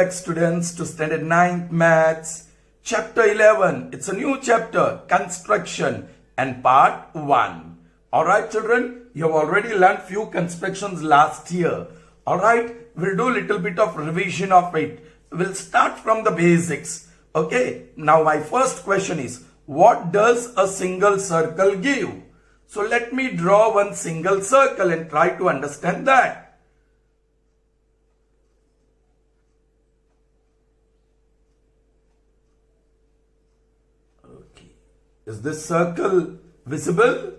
back, students, to standard 9th maths, chapter 11. It's a new chapter, construction, and part 1. Alright children, you have already learned few constructions last year. Alright, we'll do a little bit of revision of it. We'll start from the basics. Okay, now my first question is, what does a single circle give? So let me draw one single circle and try to understand that. Is this circle visible?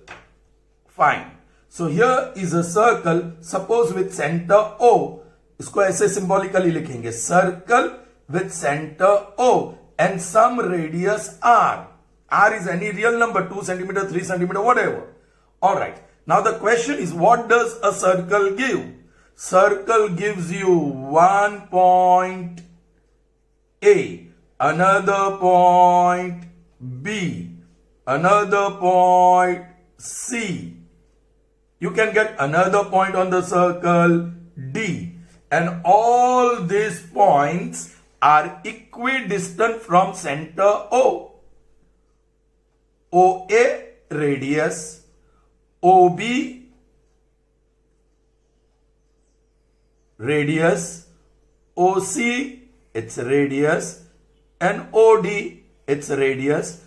Fine. So here is a circle, suppose with center O. इसको ऐसे symbolically लिखेंगे. Circle with center O and some radius R. R is any real number, 2 centimeter, 3 centimeter, whatever. Alright. Now the question is, what does a circle give? Circle gives you one point A, another point B, another point C. You can get another point on the circle D. And all these points are equidistant from center O. OA radius, OB radius, OC its radius, and OD its radius.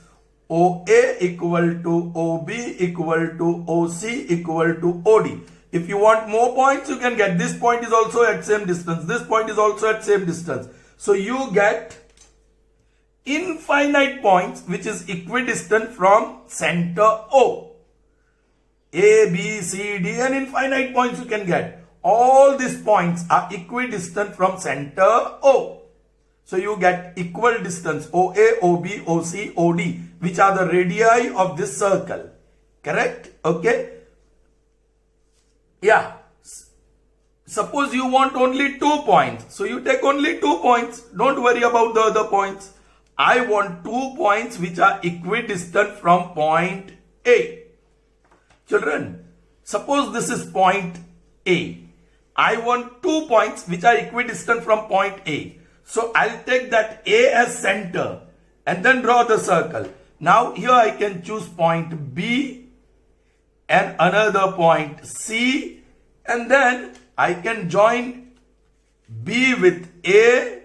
OA equal to OB equal to OC equal to OD. If you want more points, you can get this point is also at same distance. This point is also at same distance. So you get infinite points which is equidistant from center O. A, B, C, D and infinite points you can get. All these points are equidistant from center O. So you get equal distance OA, OB, OC, OD, which are the radii of this circle. Correct? Okay. Yeah. Suppose you want only 2 points. So you take only 2 points. Don't worry about the other points. I want 2 points which are equidistant from point A. Children, suppose this is point A. I want 2 points which are equidistant from point A. So I'll take that A as center and then draw the circle. Now here I can choose point B and another point C, and then I can join B with A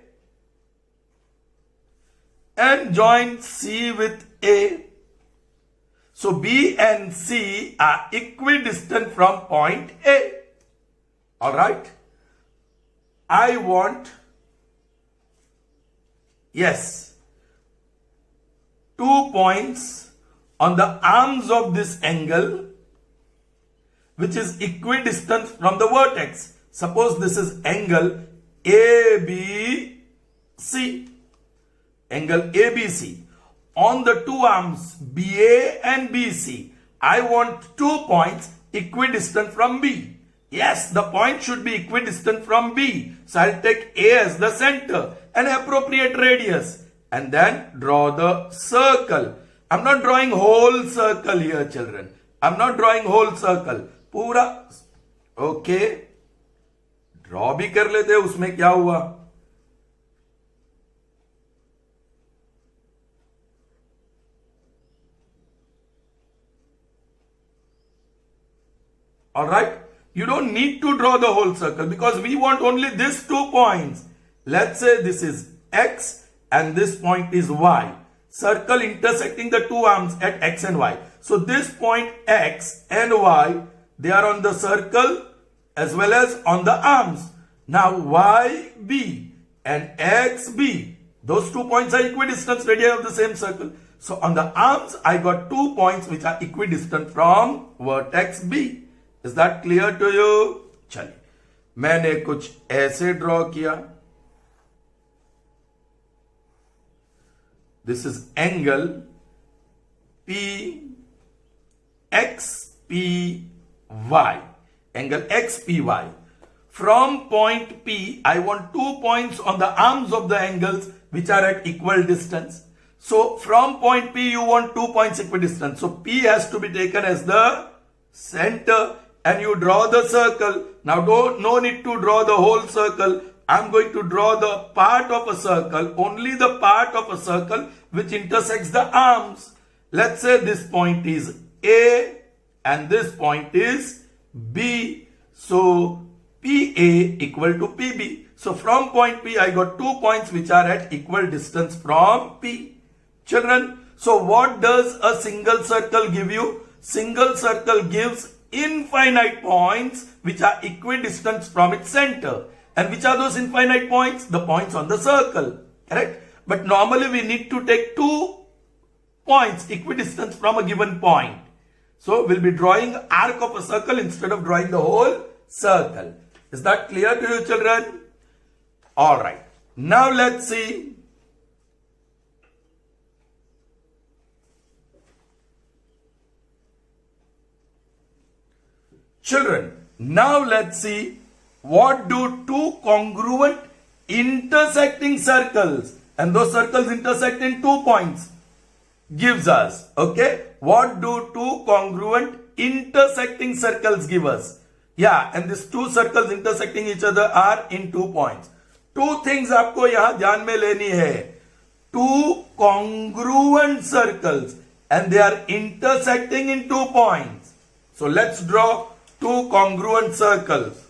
and join C with A. So B and C are equidistant from point A. Alright. I want, yes, 2 points on the arms of this angle which is equidistant from the vertex. Suppose this is angle ABC. Angle ABC. On the 2 arms BA and BC, I want 2 points equidistant from B. Yes, the point should be equidistant from B. So I'll take A as the center and appropriate radius and then draw the circle. I'm not drawing whole circle here, children. I'm not drawing whole circle. पूरा okay draw भी कर लेते, उसमें क्या हुआ. Alright, you don't need to draw the whole circle because we want only these 2 points. Let's say this is X and this point is Y. Circle intersecting the 2 arms at X and Y. So this point X and Y, they are on the circle as well as on the arms. Now YB and XB, those 2 points are equidistant radii of the same circle. So on the arms, I got 2 points which are equidistant from vertex B. Is that clear to you? चलिए, मैंने कुछ ऐसे draw किया. This is angle PXPY. Angle XPY. From point P, I want 2 points on the arms of the angles which are at equal distance. So from point P, you want 2 points equidistant. So P has to be taken as the center and you draw the circle. Now no need to draw the whole circle. I'm going to draw the part of a circle, only the part of a circle which intersects the arms. Let's say this point is A and this point is B. So PA equal to PB. So from point P, I got 2 points which are at equal distance from P. Children, so what does a single circle give you? Single circle gives infinite points which are equidistant from its center. And which are those infinite points? The points on the circle. Correct? But normally we need to take 2 points equidistant from a given point. So we'll be drawing arc of a circle instead of drawing the whole circle. Is that clear to you, children? Alright. Now let's see. Children, now let's see what do 2 congruent intersecting circles, and those circles intersect in 2 points, gives us. Okay, what do 2 congruent intersecting circles give us? Yeah, and these 2 circles intersecting each other are in 2 points. 2 things आपको यहाँ ध्यान में लेनी है. 2 congruent circles and they are intersecting in 2 points. So let's draw 2 congruent circles.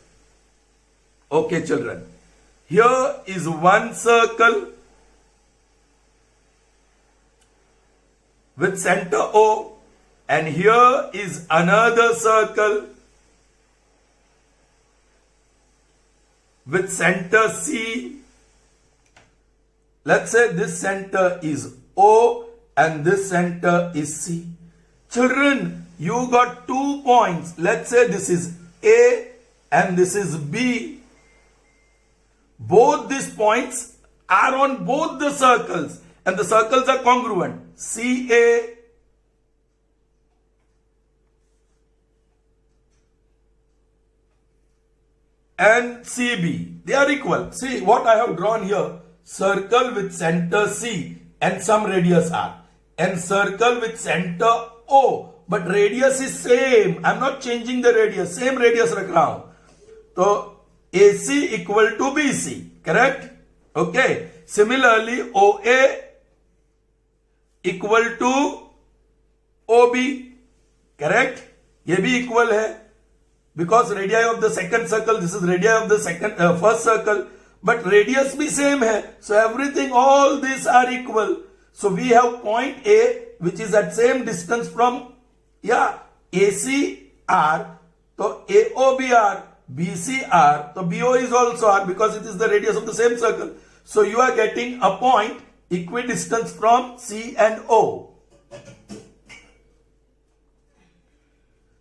Okay, children. Here is one circle with center O, and here is another circle with center C. Let's say this center is O and this center is C. Children, you got 2 points. Let's say this is A and this is B. Both these points are on both the circles and the circles are congruent. CA and CB. They are equal. See what I have drawn here. Circle with center C and some radius R. And circle with center O. But radius is same. I am not changing the radius. Same radius rakh raha hu. So AC equal to BC. Correct? Okay. Similarly, OA equal to OB. Correct? ये भी equal है. Because radii of the second circle, this is radii of the first circle. But radius भी same है. So everything, all these are equal. So we have point A which is at same distance from ACR. So AOBR. BCR, so BO is also R because it is the radius of the same circle. So you are getting a point equidistant from C and O.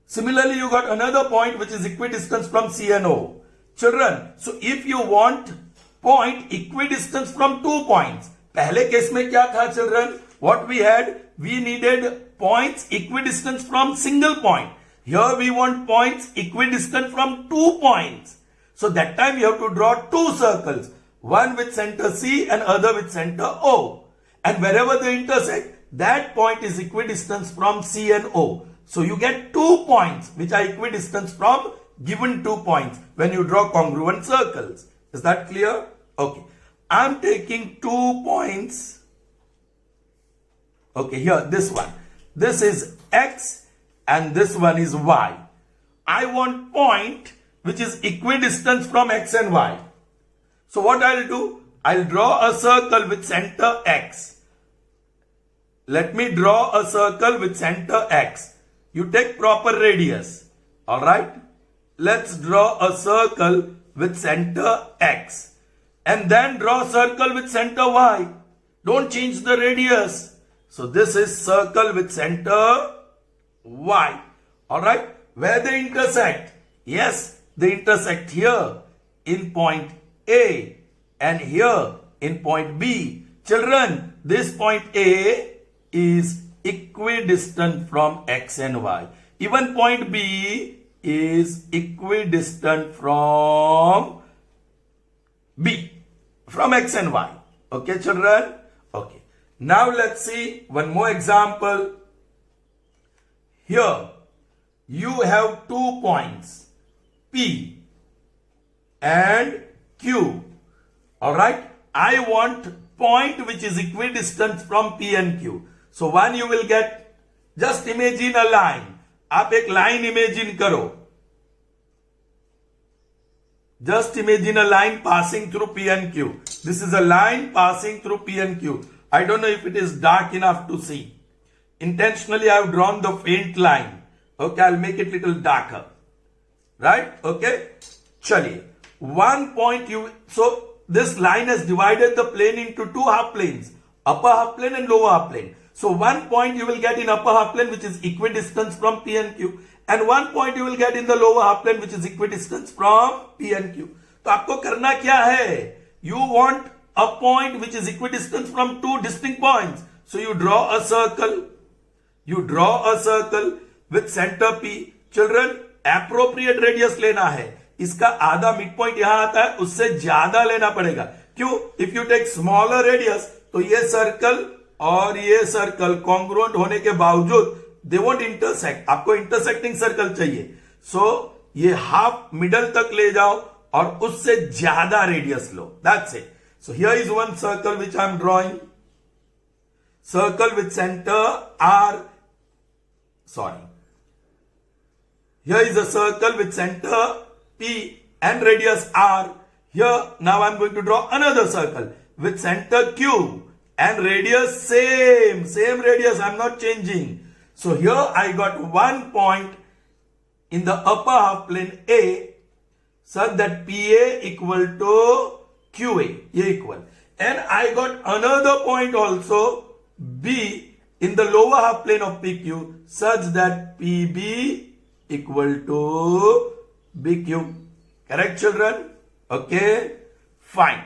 Similarly, you got another point which is equidistant from C and O. Children, so if you want point equidistant from 2 points, पहले case में क्या था children? What we had? We needed points equidistant from single point. Here we want points equidistant from 2 points. So that time you have to draw 2 circles. One with center C and other with center O. And wherever they intersect, that point is equidistant from C and O. So you get 2 points which are equidistant from given 2 points when you draw congruent circles. Is that clear? Okay. I am taking 2 points. Okay, here this one. This is X. And this one is Y. I want point which is equidistant from X and Y. So what I'll do? I'll draw a circle with center X. Let me draw a circle with center X. You take proper radius. Alright? Let's draw a circle with center X. And then draw a circle with center Y. Don't change the radius. So this is circle with center Y. Alright? Where they intersect? Yes, they intersect here in point A and here in point B. Children, this point A is equidistant from X and Y. Even point B is equidistant from B, from X and Y. Okay, children? Okay. Now let's see one more example. Here, you have 2 points, P and Q. All right. I want point which is equidistant from P and Q. So one you will get, just imagine a line. आप एक line imagine करो. Just imagine a line passing through P and Q. This is a line passing through P and Q. I don't know if it is dark enough to see. Intentionally I have drawn the faint line. Okay, I'll make it little darker. Right? Okay. Chaliye. One point so this line has divided the plane into two half planes. Upper half plane and lower half plane. So one point you will get in upper half plane which is equidistant from P and Q. And one point you will get in the lower half plane which is equidistant from P and Q. तो आपको करना क्या है? You want a point which is equidistant from two distinct points. So you draw a circle. You draw a circle with center P. Children, appropriate radius लेना है. इसका आधा mid point यहां आता है, उससे ज्यादा लेना पड़ेगा. क्यों? If you take smaller radius तो ये सर्कल और ये सर्कल कॉन्ग्रुएंट होने के बावजूद दे वोंट इंटरसेक्ट. आपको इंटरसेक्टिंग सर्कल चाहिए. सो ये हाफ मिडल तक ले जाओ और उससे ज्यादा रेडियस लो. That's it. So here is one circle which I am drawing. Circle with centre R, sorry, here is a circle with center P and radius R. Here now I'm going to draw another circle with center Q and radius same radius. I'm not changing. So here I got one point in the upper half plane A such that PA equal to QA, equal, and I got another point also B in the lower half plane of PQ such that PB equal to BQ. Correct, children? Okay, fine.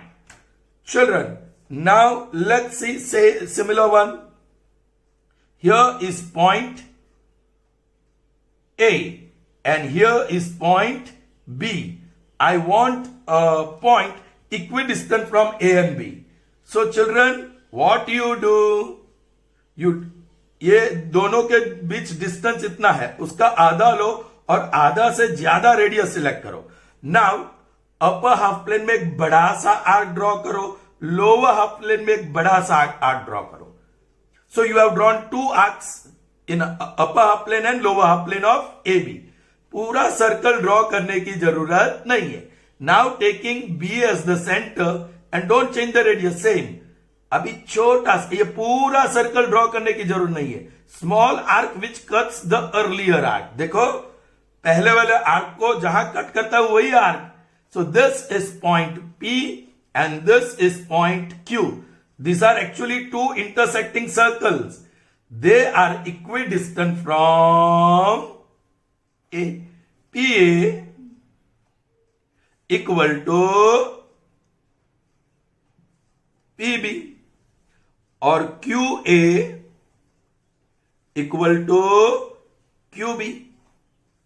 Children, now let's see, say similar one. Here is point A and here is point B. I want a point equidistant from A and B. So children, what you do? ये दोनों के बीच distance इतना है, उसका आधा लो और आधा से ज्यादा रेडियस सिलेक्ट करो. नाउ अपर हाफ प्लेन में एक बड़ा सा आर्क ड्रॉ करो, लोअर हाफ प्लेन में एक बड़ा सा आर्क ड्रॉ करो. So you have drawn two arcs in upper half plane and lower half plane of A B. पूरा सर्कल ड्रॉ करने की जरूरत नहीं है. Now taking B as the centre and don't change the radius, same. अभी छोटा ये पूरा सर्कल ड्रॉ करने की जरूरत नहीं है. Small arc which cuts the earlier arc. देखो पहले वाले आर्क को जहां कट करता है वही arc. So this is point P and this is point Q. These are actually two intersecting circles. They are equidistant from A. PA equal to PB or QA equal to QB.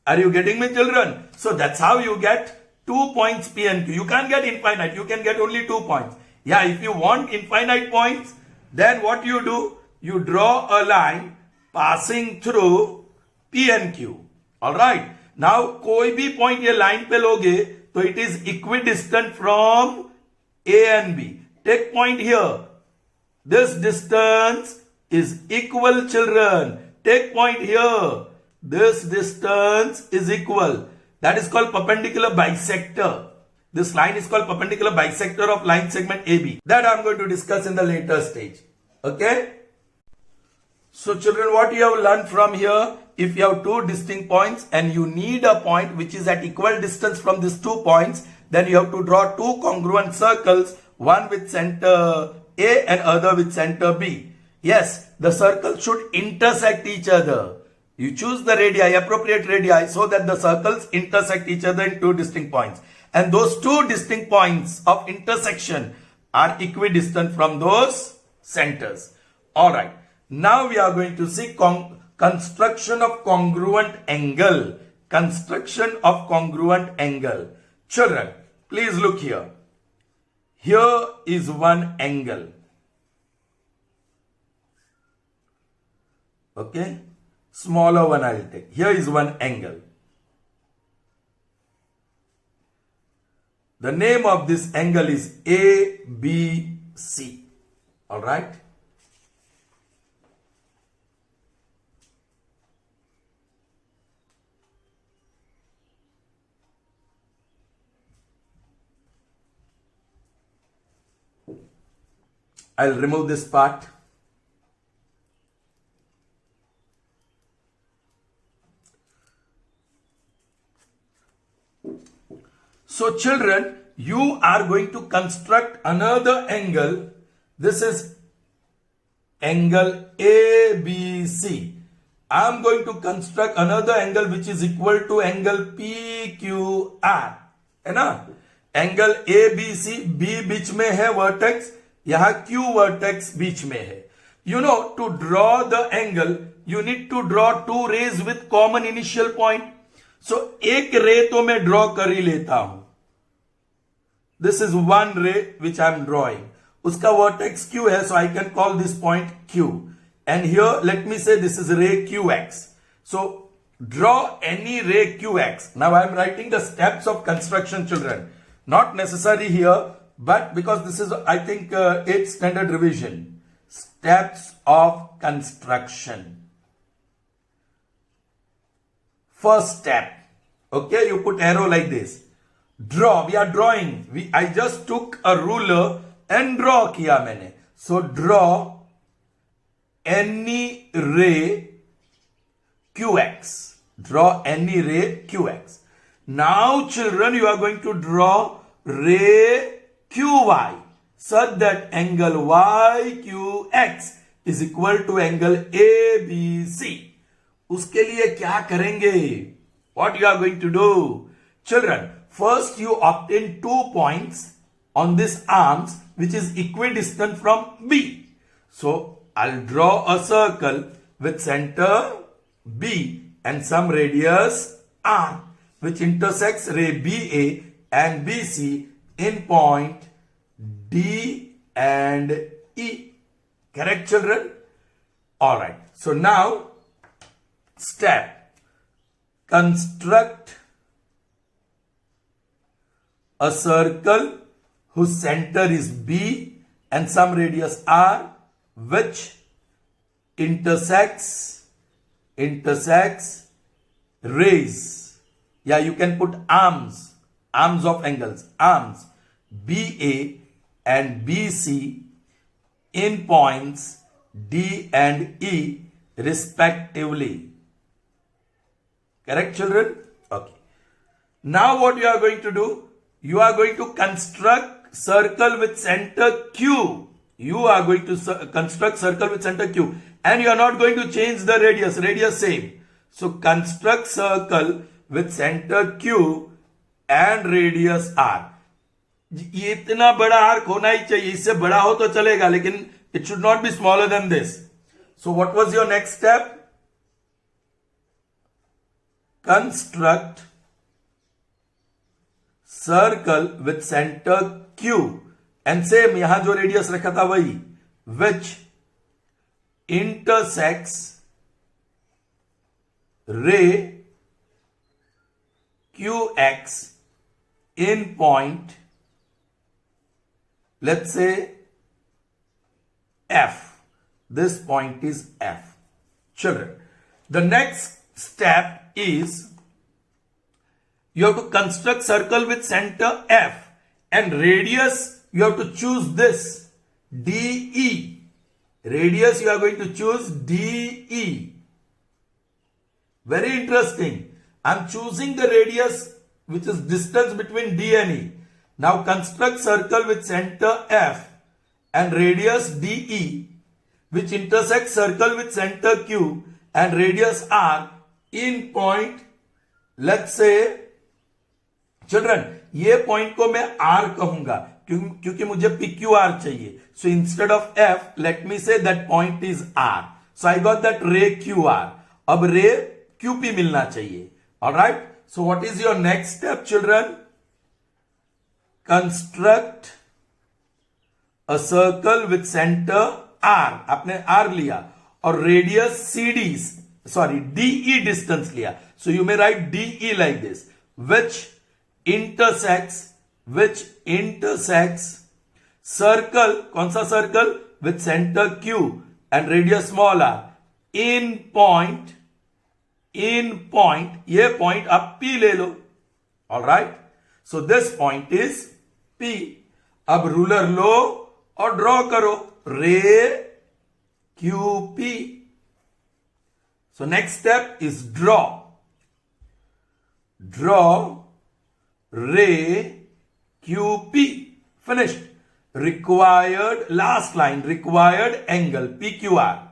Are you getting me, children? So that's how you get 2 points P and Q. You can't get infinite. You can get only 2 points. Yeah, if you want infinite points, then what you do? You draw a line passing through P and Q. Alright. Now, कोई भी point ये line पे लोगे, तो it is equidistant from A and B. Take point here. This distance is equal, children. Take point here. This distance is equal. That is called perpendicular bisector. This line is called perpendicular bisector of line segment AB. That I am going to discuss in the later stage. Okay? So children, what you have learned from here, if you have two distinct points and you need a point which is at equal distance from these 2 points, then you have to draw 2 congruent circles, one with center A and other with center B. Yes, the circles should intersect each other. You choose the radii, appropriate radii, so that the circles intersect each other in 2 distinct points. And those 2 distinct points of intersection are equidistant from those centers. Alright, now we are going to see construction of congruent angle. Construction of congruent angle. Children, please look here. Here is one angle. Okay, smaller one I will take. Here is one angle. The name of this angle is ABC. All right. I'll remove this part. So children, you are going to construct another angle. This is angle ABC. I am going to construct another angle which is equal to angle PQR. है ना? Angle ABC, B बीच में है vertex, यहां Q vertex बीच में है. You know, to draw the angle, you need to draw two rays with common initial point. So एक रे तो मैं ड्रॉ कर ही लेता हूं. This is one ray which I am drawing. उसका vertex Q है, so I can call this point Q. And here, let me say this is ray QX. So draw any ray QX. Now I am writing the steps of construction, children. Not necessary here, but because this is, I think, 8th standard revision. Steps of construction. First step. Okay, you put arrow like this. Draw. We are drawing. I just took a ruler and draw किया मैंने. So draw any ray QX. Draw any ray QX. Now children, you are going to draw ray QY such that angle YQX is equal to angle ABC. उसके लिए क्या करेंगे? What you are going to do? Children, first you obtain 2 points on this arms which is equidistant from B. So I'll draw a circle with center B and some radius R which intersects ray BA and BC in point D and E. Correct, children? Alright. So now step. Construct a circle whose center is B and some radius R which intersects rays. Yeah, you can put arms of angles, arms BA and BC in points D and E respectively. Correct, children? Okay. Now what you are going to do? You are going to construct circle with center Q. You are going to construct circle with center Q. And you are not going to change the radius. Radius same. So construct circle with center Q and radius R. ये इतना बड़ा arc होना ही चाहिए. इससे बड़ा हो तो चलेगा, लेकिन it should not be smaller than this. So what was your next step? Construct circle with center Q and same यहां जो रेडियस रखा था वही, which intersects ray QX in point, let's say F. This point is F. Children, the next step is you have to construct circle with center F and radius you have to choose this DE. Radius you are going to choose DE. Very interesting. I am choosing the radius which is distance between D and E. Now construct circle with center F and radius DE which intersects circle with center Q and radius R in point, let's say, children, ये point को मैं R कहूंगा क्योंकि मुझे PQR चाहिए. So instead of F, let me say that point is R. So I got that ray QR. अब ray QP मिलना चाहिए. Alright? So what is your next step, children? Construct a circle with center R. आपने R लिया और radius DE distance लिया. So you may write DE like this, which intersects which intersects circle, कौन सा circle? With center Q and radius small r in point, ये point आप P ले लो. Alright? So this point is P. अब ruler लो और draw करो. Ray QP. So next step is draw. Draw ray QP. Finished. Required, last line, required angle PQR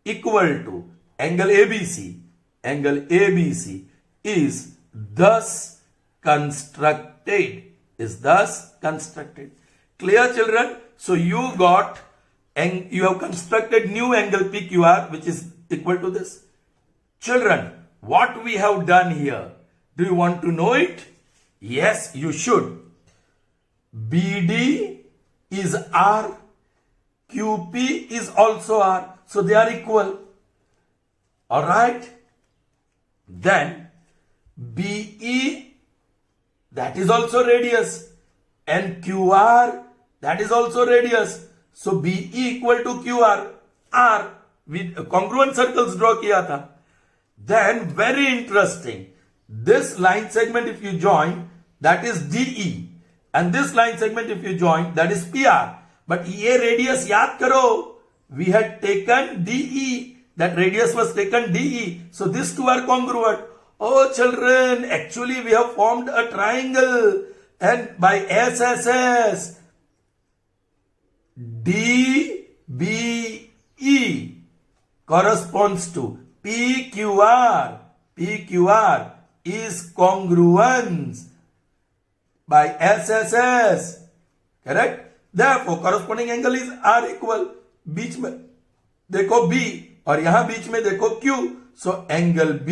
equal to angle ABC. Angle ABC is thus constructed. Clear, children? So you got, and you have constructed new angle PQR, which is equal to this. Children, what we have done here, do you want to know it? Yes, you should. BD is R, QP is also R, so they are equal. Alright? Then BE, that is also radius, and QR, that is also radius. So BE equal to QR, R, with congruent circles draw kiya tha. Then very interesting, this line segment if you join, that is DE, and this line segment if you join, that is PR. But ye radius yaad karo, we had taken DE, that radius was taken DE, so these two are congruent. Oh children, actually we have formed a triangle, and by SSS, DBE corresponds to PQR. PQR is congruence by SSS. Correct? Therefore, corresponding angle is R equal. बीच में देखो B और यहां बीच में देखो Q. So angle B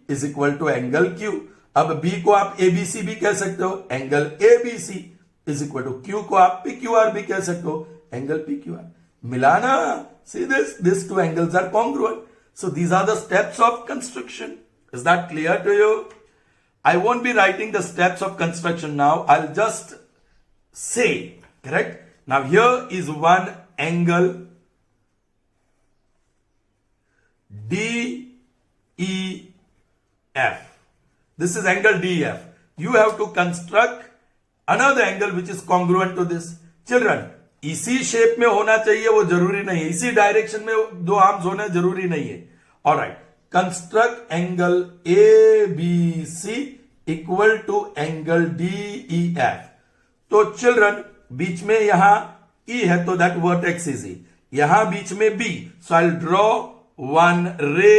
is equal to angle Q. अब B को आप ABC भी कह सकते हो. Angle ABC is equal to Q को आप PQR भी कह सकते हो. Angle PQR. मिला ना? See this? These two angles are congruent. So these are the steps of construction. Is that clear to you? I won't be writing the steps of construction now. I'll just say, correct? Now here is one angle DEF. This is angle DEF. You have to construct another angle which is congruent to this. Children, इसी shape में होना चाहिए वो जरूरी नहीं है. इसी direction में दो आर्म्स होना जरूरी नहीं है. Alright, construct angle ABC equal to angle DEF. तो चिल्ड्रन, बीच में यहां E है तो दैट वर्टेक्स इज E. यहां बीच में B. So I draw one रे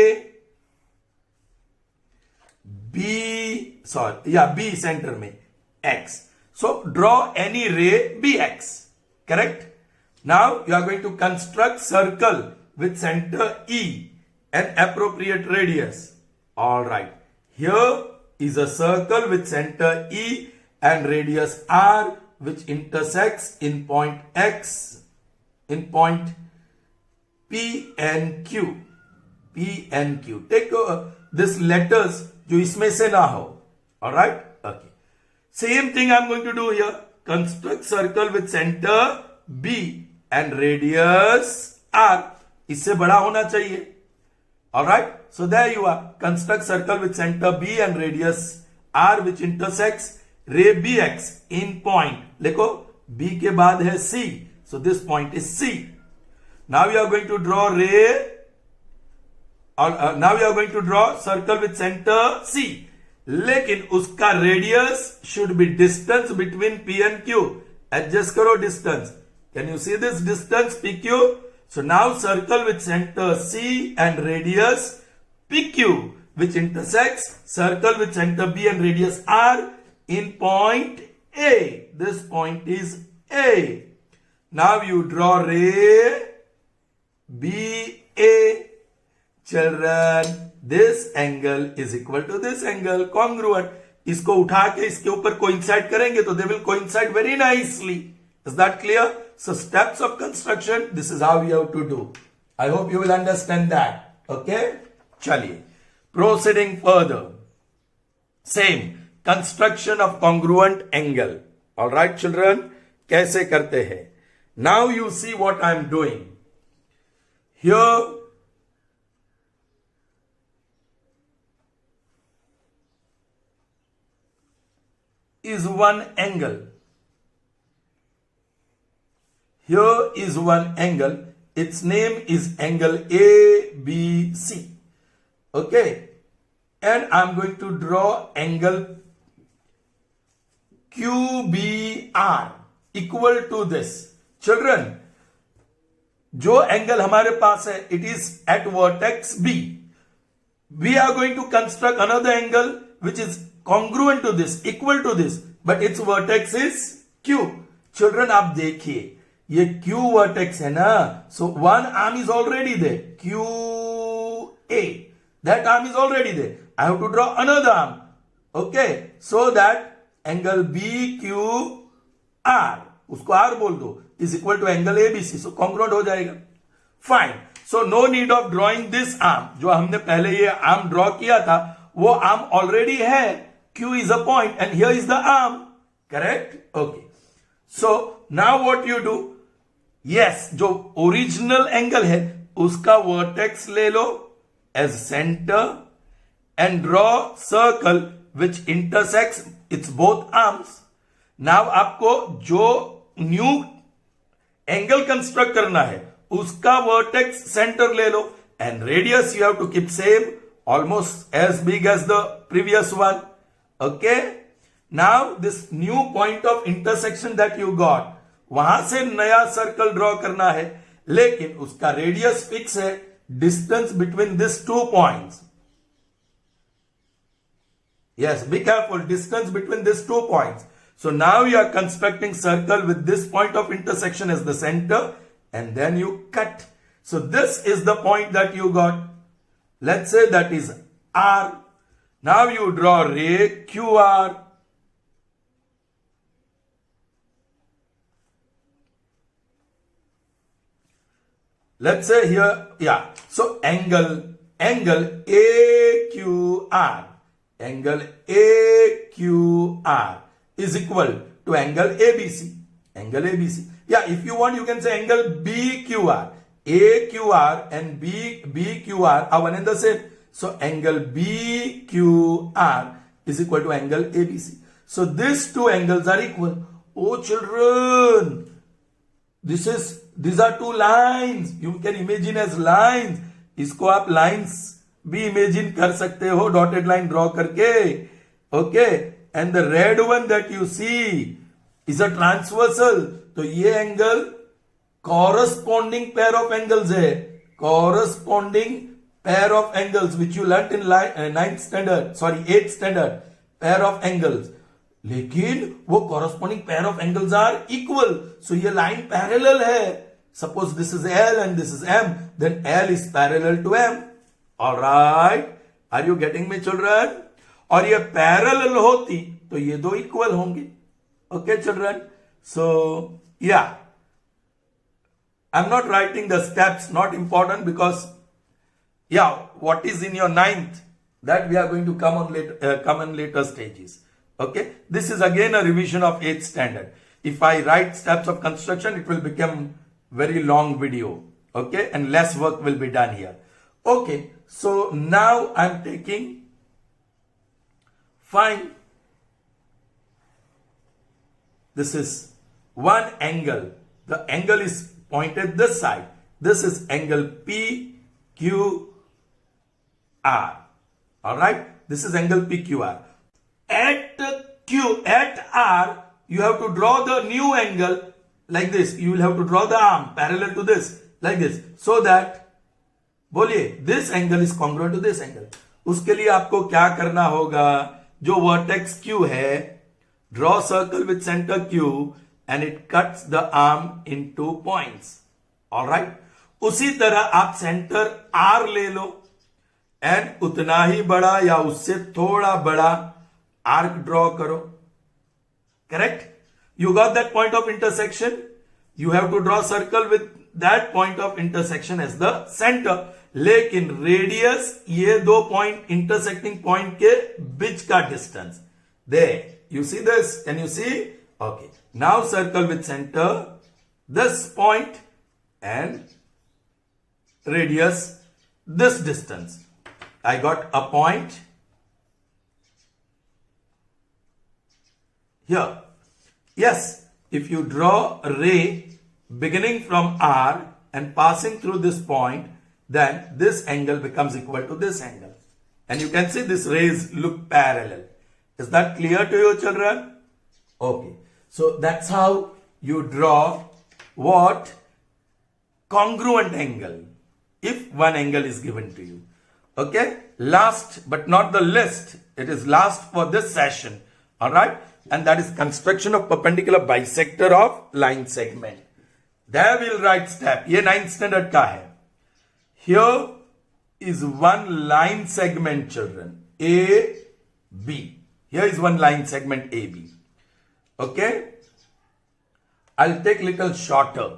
B सेंटर में X. So draw any ray BX. Correct? Now you are going to construct circle with center E and appropriate radius. Alright. Here is a circle with center E and radius R which intersects in point X, in point P and Q. P and Q. Take this letters जो इसमें से ना हो. Alright? Okay. Same thing I'm going to do here. Construct circle with center B and radius R. इससे बड़ा होना चाहिए. Alright? So there you are. Construct circle with center B and radius R which intersects ray BX in point. देखो B के बाद है C. So this point is C. Now you are going to draw ray. Now you are going to draw circle with center C. लेकिन उसका radius should be distance between P and Q. Adjust करो distance. Can you see this distance PQ? So now circle with centre C and radius PQ which intersects circle with center B and radius R in point A. This point is A. Now you draw ray BA. Children, this angle is equal to this angle, congruent. इसको उठा के इसके ऊपर coincide करेंगे तो they will coincide very nicely. Is that clear? So steps of construction, this is how you have to do. I hope you will understand that. Okay? चलिए. Proceeding further. Same. Construction of congruent angle. Alright children, कैसे करते हैं? Now you see what I am doing here. Is one angle. Here is one angle. Its name is angle ABC. Okay. And I'm going to draw angle QBR equal to this. Children, जो angle हमारे पास है, it is at vertex B. We are going to construct another angle which is congruent to this, equal to this, but its vertex is Q. Children, आप देखिए, ये Q vertex है ना, so one arm is already there, QA. That arm is already there. I have to draw another arm, okay, so that angle BQR, उसको R बोल दो, is equal to angle ABC, so congruent हो जाएगा. Fine. So no need of drawing this arm. जो हमने पहले ये arm draw किया था, वो arm already है. Q is a point and here is the arm. Correct? Okay. So now what you do? Yes, जो original angle है उसका vertex ले लो as center and draw circle which intersects its both arms. Now आपको जो new angle construct करना है उसका vertex center ले लो and radius you have to keep same, almost as big as the previous one. Okay. Now this new point of intersection that you got, वहां से नया circle draw करना है, लेकिन उसका रेडियस फिक्स है, distance between this two points. Yes, be careful, distance between these 2 points. So now you are constructing circle with this point of intersection as the center and then you cut. So this is the point that you got. Let's say that is R. Now you draw ray QR. Let's say here, yeah. So angle AQR. Angle AQR is equal to angle ABC. Angle ABC. Yeah, if you want, you can say angle BQR. AQR and BQR are one and the same. So angle BQR is equal to angle ABC. So these two angles are equal. Oh children, these are two lines. You can imagine as lines. इसको आप lines भी imagine कर सकते हो dotted line draw करके. Okay. And the red one that you see is a transversal. तो ये angle corresponding pair of angles है. Corresponding pair of angles which you learn in 8th standard. Pair of angles. लेकिन वो corresponding pair of angles are equal. So ये line parallel है. Suppose this is L and this is M, then L is parallel to M. All right, are you getting me children? और ये parallel होती तो ये दो equal होंगे. Okay children, so yeah, I'm not writing the steps, not important, because yeah, what is in your 9th that we are going to come in later stages. Okay, this is again a revision of 8th standard. If I write steps of construction, it will become very long video. Okay, and less work will be done here. Okay, so now I'm taking, fine, this is one angle. The angle is pointed this side. This is angle PQR. Alright, this is angle PQR. At R, you have to draw the new angle like this. You will have to draw the arm parallel to this, like this, so that, बोलिए, this angle is congruent to this angle. उसके लिए आपको क्या करना होगा? जो vertex Q है, draw circle with center Q and it cuts the arm in 2 points. Alright? उसी तरह आप center R ले लो and उतना ही बड़ा या उससे थोड़ा बड़ा arc draw करो. Correct? You got that point of intersection? You have to draw circle with that point of intersection as the center. लेकिन रेडियस ये दो पॉइंट इंटरसेक्टिंग पॉइंट के बीच का distance, There. You see this? Can you see? Okay. Now circle with center this point and radius this distance. I got a point here. Yes, if you draw a ray beginning from R and passing through this point, then this angle becomes equal to this angle. And you can see these rays look parallel. Is that clear to you, children? Okay. So that's how you draw what? Congruent angle. If one angle is given to you. Okay. Last but not the least. It is last for this session. Alright. And that is construction of perpendicular bisector of line segment. There we'll write step. ये 9th standard का है. Here is one line segment, children. A, B. Here is one line segment AB. Okay. I'll take little shorter.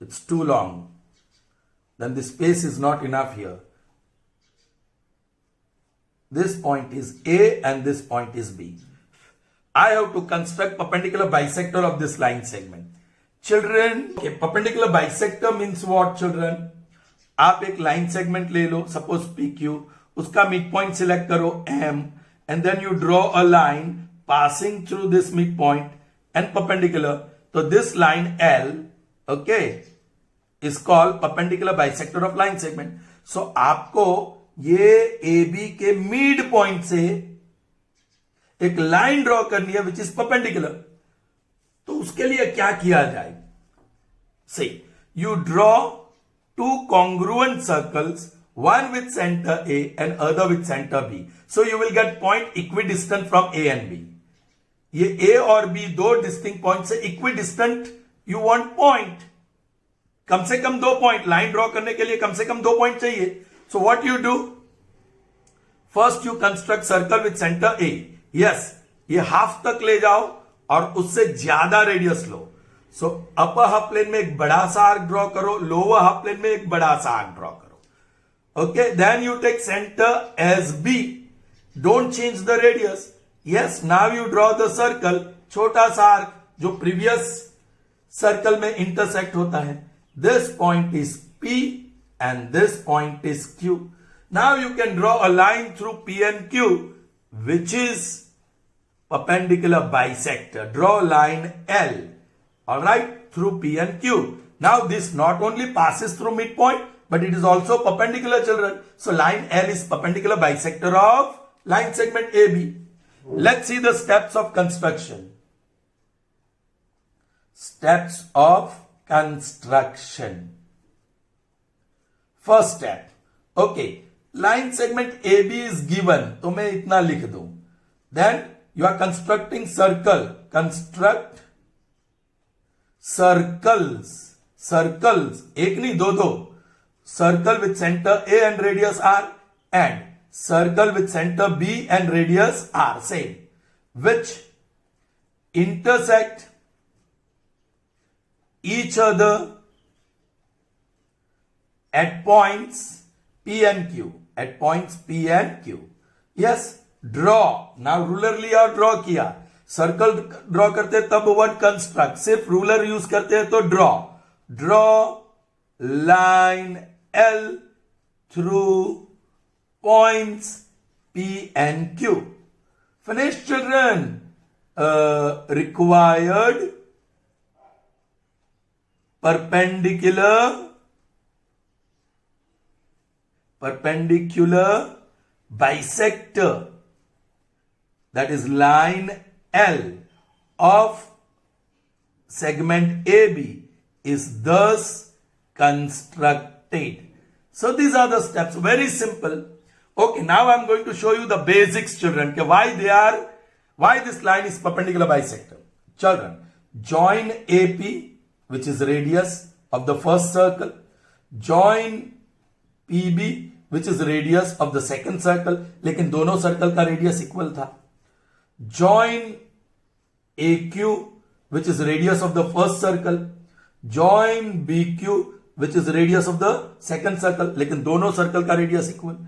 It's too long. Then the space is not enough here. This point is A and this point is B. I have to construct perpendicular bisector of this line segment. Children, okay, perpendicular bisector means what, children? आप एक line segment ले लो, suppose PQ, उसका midpoint select करो M, and then you draw a line passing through this midpoint and perpendicular. So this line L, okay, is called perpendicular bisector of line segment. So आपको ये AB के mid point से एक line draw करनी है which is perpendicular. तो उसके लिए क्या किया जाए? से you draw two congruent circles, one with center A and other with center B. So you will get point equidistant from A and B. ये A और B दो distinct point से equidistant you want point. कम से कम 2 point line draw करने के लिए कम से कम 2 point चाहिए. So what you do? First you construct circle with center A. Yes, ये हाफ तक ले जाओ और उससे ज्यादा रेडियस लो. So अपर हाफ प्लेन में एक बड़ा सा आर्क ड्रॉ करो, लोअर हाफ प्लेन में एक बड़ा सा आर्क ड्रॉ करो. Okay, then you take center as B. Don't change the radius. Yes, now you draw the circle. छोटा सा आर्क जो previous circle में intersect होता है. This point is P and this point is Q. Now you can draw a line through P and Q, which is perpendicular bisector. Draw line L, alright, through P and Q. Now this not only passes through midpoint, but it is also perpendicular, children. So line L is perpendicular bisector of line segment AB. Let's see the steps of construction. Steps of construction. First step. Okay. Line segment AB is given. तो मैं इतना लिख दूं. Then you are constructing circle. Construct circles. Circles. एक नहीं दो. Circle with center A and radius R and circle with center B and radius R. Same. Which intersect each other at points P and Q. At points P and Q. Yes, draw. Now ruler लिया और draw किया. Circle draw करते तब word construct. सिर्फ ruler use करते हैं तो draw. Draw line L through points P and Q. Finished, children. Required perpendicular bisector, that is line L of segment AB, is thus constructed. So these are the steps, very simple. Okay, now I am going to show you the basics, children, why this line is perpendicular bisector. Children, join AP, which is radius of the first circle, join PB, which is radius of the second circle, लेकिन दोनों circle का radius equal था. Join AQ, which is radius of the first circle, join BQ, which is radius of the second circle, लेकिन दोनों circle का radius equal,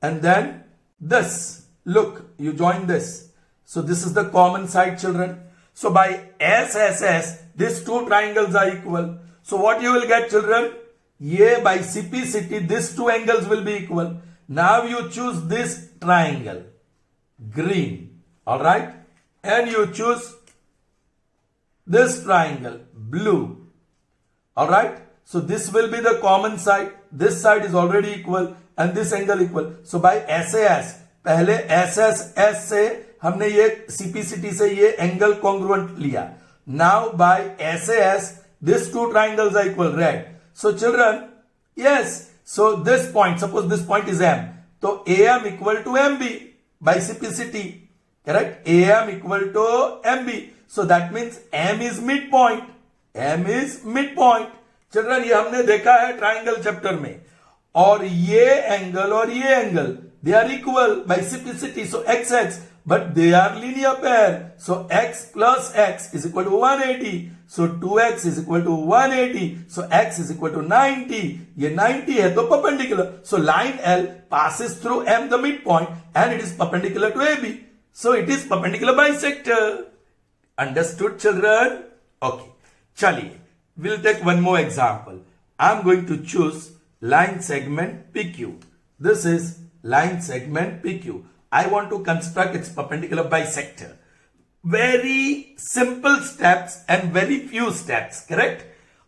and then this. Look, you join this. So this is the common side, children. So by SSS, these two triangles are equal. So what you will get, children? Yeah, by CPCT, these two angles will be equal. Now you choose this triangle, green, alright? And you choose this triangle, blue, alright? So this will be the common side. This side is already equal and this angle equal. So by SAS, पहले SSS से हमने ये CPCT से ये angle congruent लिया. Now by SAS, these two triangles are equal, red. So children, yes, so this point, suppose this point is M. So AM equal to MB by CPCT, correct? AM equal to MB. So that means M is midpoint. M is midpoint. Children, ये हमने देखा है triangle chapter में. और ये angle और ये angle, they are equal by CPCT. So XX, but they are linear pair. So X plus X is equal to 180. So 2X is equal to 180. So X is equal to 90. ये 90 है तो perpendicular. So line L passes through M, the midpoint, and it is perpendicular to AB. So it is perpendicular bisector. Understood, children? Okay. Chaliye. We'll take one more example. I'm going to choose line segment PQ. This is line segment PQ. I want to construct its perpendicular bisector. Very simple steps and very few steps, correct?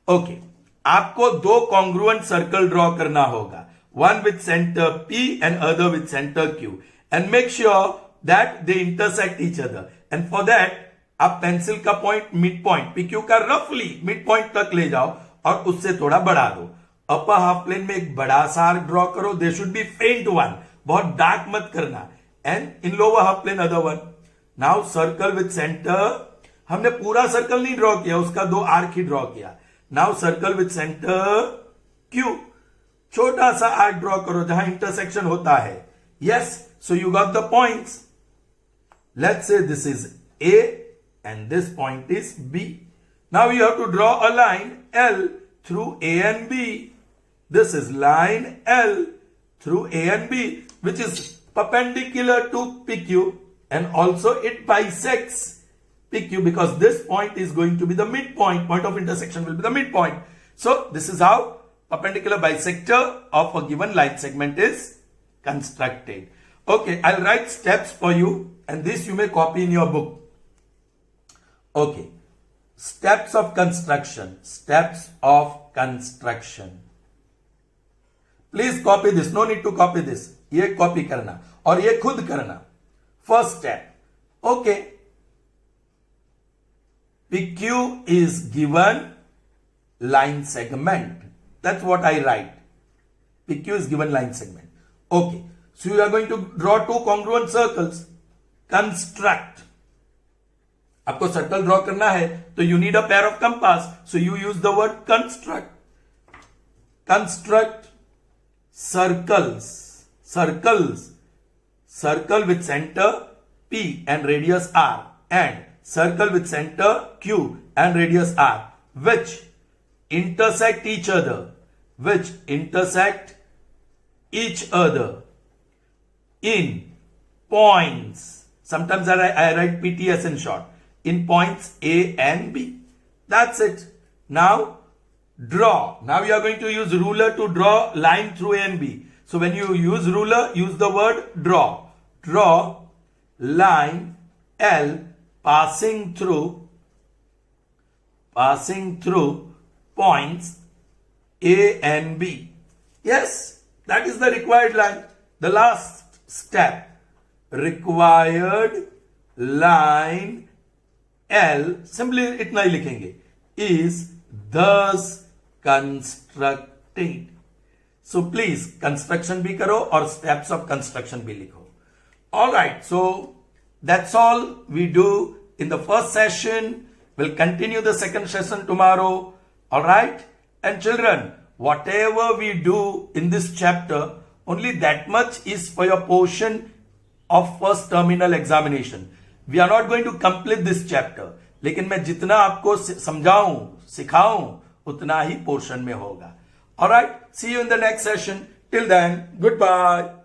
Okay. आपको दो congruent circle draw करना होगा. One with center P and other with center Q. And make sure that they intersect each other. And for that, आप pencil का point mid point PQ का रफली mid point तक ले जाओ और उससे थोड़ा बढ़ा दो. अपर हाफ प्लेन में एक बड़ा सा आर्क ड्रॉ करो. They should be faint one, बहुत डार्क मत करना. And in lower half plane other one. Now circle with centre, हमने पूरा सर्कल नहीं ड्रॉ किया, उसका दो आर्क ही ड्रॉ किया. Now circle with centre Q, छोटा सा आर्क ड्रॉ करो जहां इंटरसेक्शन होता है. Yes, so you got the points. Let's say this is A and this point is B. Now you have to draw a line L through A and B. This is line L through A and B, which is perpendicular to PQ, and also it bisects PQ because this point is going to be the midpoint. Point of intersection will be the midpoint. So this is how perpendicular bisector of a given line segment is constructed. Okay, I'll write steps for you, and this you may copy in your book. Okay, steps of construction. Steps of construction. Please copy this. No need to copy this. ये copy करना और ये खुद करना. First step. Okay. PQ is given line segment. That's what I write. PQ is given line segment. Okay. So you are going to draw two congruent circles. Construct. आपको circle draw करना है तो you need a pair of compass. So you use the word construct. Construct circles. Circles. Circle with centre P and radius R, and circle with center Q and radius R, which intersect each other. Which intersect each other in points. Sometimes I write PTS in short. In points A and B. That's it. Now draw. Now you are going to use ruler to draw line through A and B. So when you use ruler, use the word draw. Draw line L passing through points A and B. Yes, that is the required line. The last step. Required line L, simply इतना ही लिखेंगे, is thus constructed. So please construction भी करो और steps of construction भी लिखो. Alright, so that's all we do in the first session. We'll continue the second session tomorrow. Alright, and children, whatever we do in this chapter, only that much is for your portion of first terminal examination. We are not going to complete this chapter. लेकिन मैं जितना आपको समझाऊं, सिखाऊं, उतना ही portion में होगा. Alright, see you in the next session. Till then, goodbye.